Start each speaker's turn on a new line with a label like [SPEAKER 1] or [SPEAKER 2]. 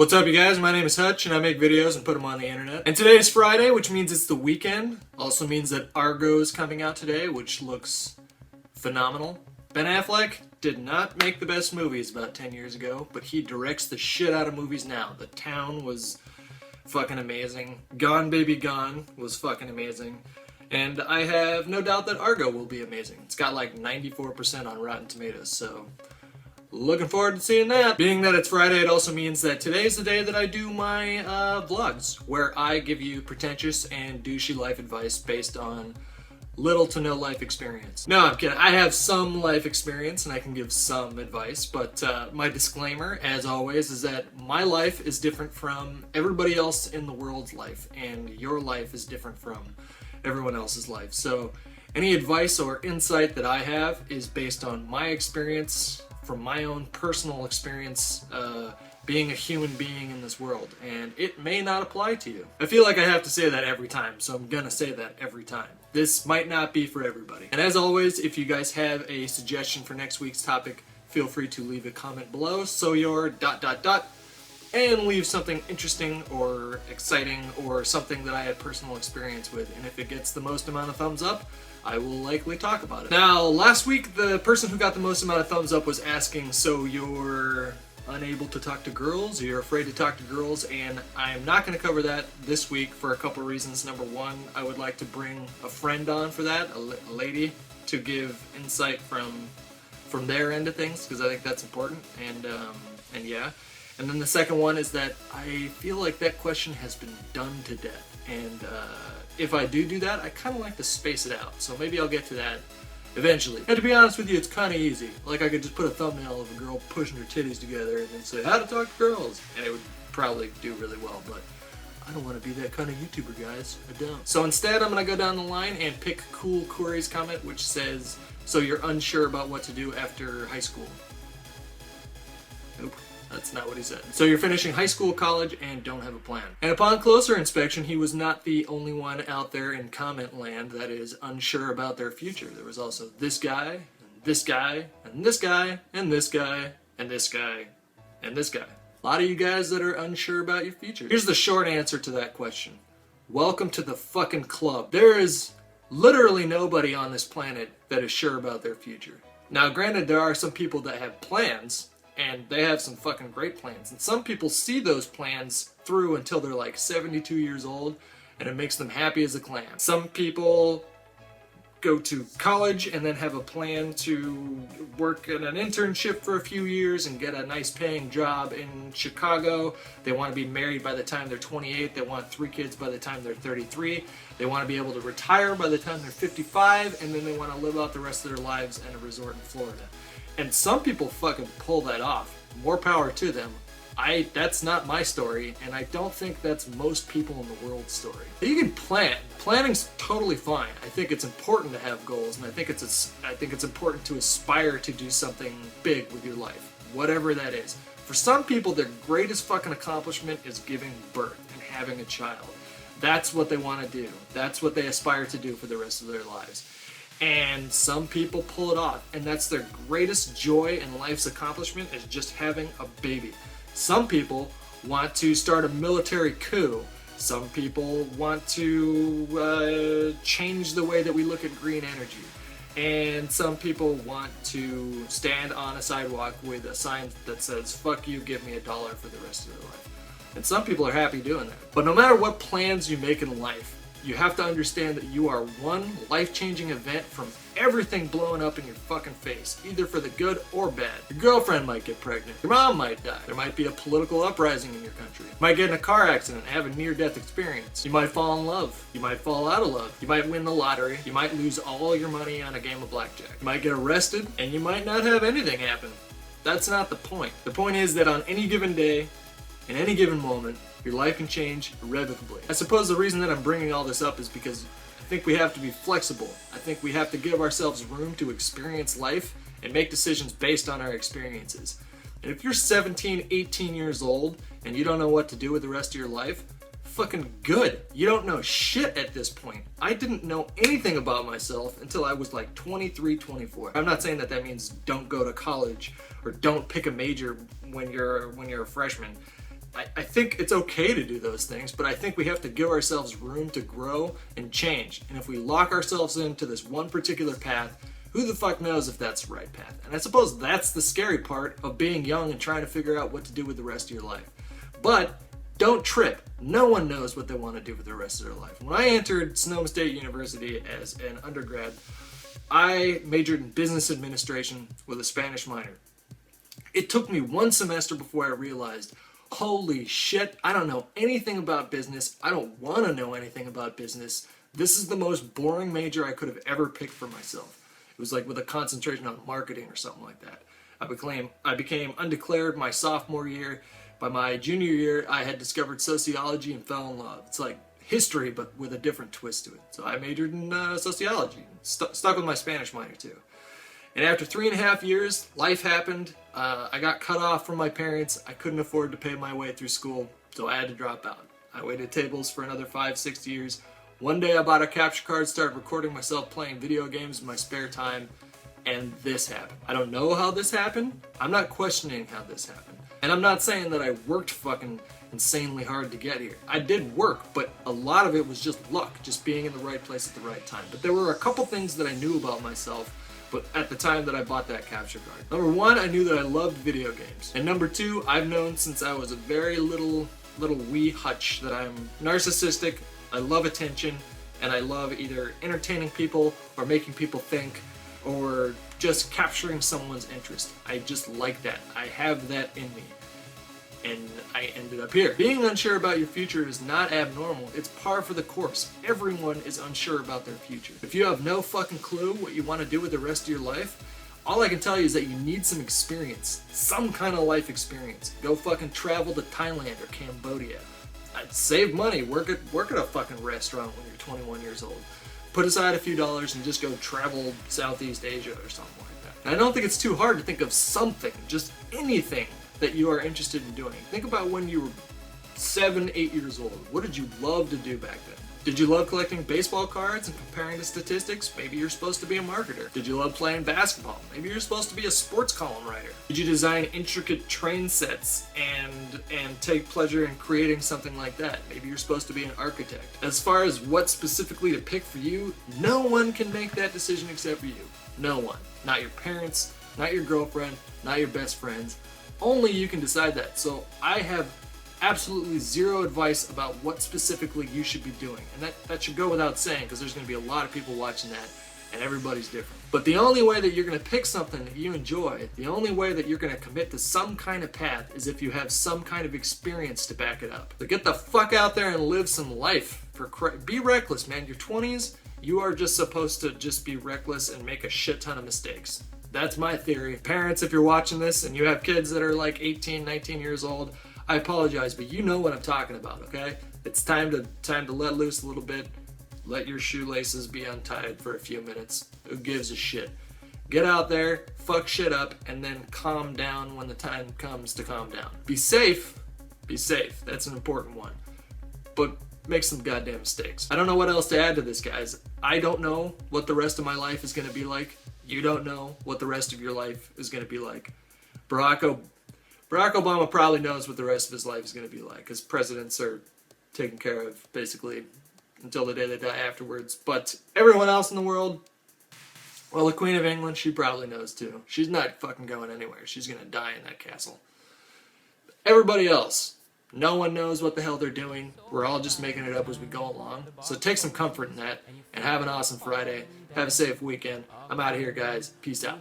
[SPEAKER 1] What's up, you guys? My name is Hutch, and I make videos and put them on the internet. And today is Friday, which means it's the weekend. Also means that Argo is coming out today, which looks phenomenal. Ben Affleck did not make the best movies about 10 years ago, but he directs the shit out of movies now. The Town was fucking amazing. Gone Baby Gone was fucking amazing. And I have no doubt that Argo will be amazing. It's got like 94% on Rotten Tomatoes, so looking forward to seeing that. Being that it's Friday, it also means that today's the day that I do my vlogs, where I give you pretentious and douchey life advice based on little to no life experience. No, I'm kidding. I have some life experience and I can give some advice, but my disclaimer, as always, is that my life is different from everybody else in the world's life, and your life is different from everyone else's life. So any advice or insight that I have is based on my experience, from my own personal experience being a human being in this world, and it may not apply to you. I feel like I have to say that every time, so I'm gonna say that every time. This might not be for everybody. And as always, if you guys have a suggestion for next week's topic, feel free to leave a comment below, so your ... and leave something interesting or exciting or something that I had personal experience with, and if it gets the most amount of thumbs up, I will likely talk about it. Now, last week, the person who got the most amount of thumbs up was asking, so you're unable to talk to girls, you're afraid to talk to girls, and I'm not going to cover that this week for a couple reasons. Number one, I would like to bring a friend on for that, a lady, to give insight from their end of things, because I think that's important, and yeah. And then the second one is that I feel like that question has been done to death, and if I do that, I kind of like to space it out, so maybe I'll get to that eventually. And to be honest with you, it's kind of easy. Like, I could just put a thumbnail of a girl pushing her titties together and then say, how to talk to girls, and it would probably do really well, but I don't want to be that kind of YouTuber, guys. I don't. So instead, I'm going to go down the line and pick Cool Corey's comment, which says, so you're unsure about what to do after high school. Nope. That's not what he said. So you're finishing high school, college, and don't have a plan. And upon closer inspection, he was not the only one out there in comment land that is unsure about their future. There was also this guy, and this guy, and this guy, and this guy, and this guy, and this guy. A lot of you guys that are unsure about your future. Here's the short answer to that question. Welcome to the fucking club. There is literally nobody on this planet that is sure about their future. Now, granted, there are some people that have plans, and they have some fucking great plans. And some people see those plans through until they're like 72 years old, and it makes them happy as a clam. Some people go to college and then have a plan to work in an internship for a few years and get a nice paying job in Chicago. They want to be married by the time they're 28. They want 3 kids by the time they're 33. They want to be able to retire by the time they're 55, and then they want to live out the rest of their lives in a resort in Florida. And some people fucking pull that off. More power to them. That's not my story, and I don't think that's most people in the world's story. You can plan. Planning's totally fine. I think it's important to have goals, and I think it's important to aspire to do something big with your life, whatever that is. For some people, their greatest fucking accomplishment is giving birth and having a child. That's what they want to do. That's what they aspire to do for the rest of their lives. And some people pull it off, and that's their greatest joy in life's accomplishment, is just having a baby. Some people want to start a military coup. Some people want to change the way that we look at green energy. And some people want to stand on a sidewalk with a sign that says, fuck you, give me $1 for the rest of their life. And some people are happy doing that. But no matter what plans you make in life, you have to understand that you are one life-changing event from everything blowing up in your fucking face, either for the good or bad. Your girlfriend might get pregnant. Your mom might die. There might be a political uprising in your country. You might get in a car accident and have a near-death experience. You might fall in love. You might fall out of love. You might win the lottery. You might lose all your money on a game of blackjack. You might get arrested, and you might not have anything happen. That's not the point. The point is that on any given day, in any given moment, your life can change irrevocably. I suppose the reason that I'm bringing all this up is because I think we have to be flexible. I think we have to give ourselves room to experience life and make decisions based on our experiences. And if you're 17, 18 years old and you don't know what to do with the rest of your life, fucking good. You don't know shit at this point. I didn't know anything about myself until I was like 23, 24. I'm not saying that means don't go to college or don't pick a major when you're a freshman. I think it's okay to do those things, but I think we have to give ourselves room to grow and change. And if we lock ourselves into this one particular path, who the fuck knows if that's the right path? And I suppose that's the scary part of being young and trying to figure out what to do with the rest of your life. But don't trip. No one knows what they want to do with the rest of their life. When I entered Sonoma State University as an undergrad, I majored in business administration with a Spanish minor. It took me one semester before I realized, holy shit, I don't know anything about business. I don't want to know anything about business. This is the most boring major I could have ever picked for myself. It was like with a concentration on marketing or something like that. I became undeclared my sophomore year. By my junior year, I had discovered sociology and fell in love. It's like history, but with a different twist to it. So I majored in sociology, stuck with my Spanish minor too. And after 3.5 years, life happened. I got cut off from my parents. I couldn't afford to pay my way through school, so I had to drop out. I waited tables for another 5-6 years. One day I bought a capture card, started recording myself playing video games in my spare time, and this happened. I don't know how this happened. I'm not questioning how this happened. And I'm not saying that I worked fucking insanely hard to get here. I did work, but a lot of it was just luck, just being in the right place at the right time. But there were a couple things that I knew about myself but at the time that I bought that capture card. Number one, I knew that I loved video games. And number two, I've known since I was a very little wee Hutch that I'm narcissistic, I love attention, and I love either entertaining people or making people think or just capturing someone's interest. I just like that. I have that in me. And I ended up here. Being unsure about your future is not abnormal. It's par for the course. Everyone is unsure about their future. If you have no fucking clue what you want to do with the rest of your life, all I can tell you is that you need some experience. Some kind of life experience. Go fucking travel to Thailand or Cambodia. I'd save money. Work at a fucking restaurant when you're 21 years old. Put aside a few dollars and just go travel Southeast Asia or something like that. And I don't think it's too hard to think of something, just anything that you are interested in doing. Think about when you were 7, 8 years old. What did you love to do back then? Did you love collecting baseball cards and comparing the statistics? Maybe you're supposed to be a marketer. Did you love playing basketball? Maybe you're supposed to be a sports column writer. Did you design intricate train sets and take pleasure in creating something like that? Maybe you're supposed to be an architect. As far as what specifically to pick for you, no one can make that decision except for you. No one. Not your parents, not your girlfriend, not your best friends. Only you can decide that. So I have absolutely zero advice about what specifically you should be doing. And that should go without saying, because there's going to be a lot of people watching that, and everybody's different. But the only way that you're going to pick something that you enjoy, the only way that you're going to commit to some kind of path is if you have some kind of experience to back it up. So get the fuck out there and live some life. Be reckless, man. Your 20s, you are just supposed to just be reckless and make a shit ton of mistakes. That's my theory. Parents, if you're watching this and you have kids that are like 18, 19 years old, I apologize, but you know what I'm talking about, okay? It's time to let loose a little bit. Let your shoelaces be untied for a few minutes. Who gives a shit? Get out there, fuck shit up, and then calm down when the time comes to calm down. Be safe. Be safe. That's an important one. But make some goddamn mistakes. I don't know what else to add to this, guys. I don't know what the rest of my life is going to be like. You don't know what the rest of your life is going to be like. Barack Obama probably knows what the rest of his life is going to be like, because presidents are taken care of basically until the day they die afterwards. But everyone else in the world, well, the Queen of England, she probably knows too. She's not fucking going anywhere. She's going to die in that castle. Everybody else, no one knows what the hell they're doing. We're all just making it up as we go along. So take some comfort in that, and have an awesome Friday. Have a safe weekend. I'm out of here, guys. Peace out.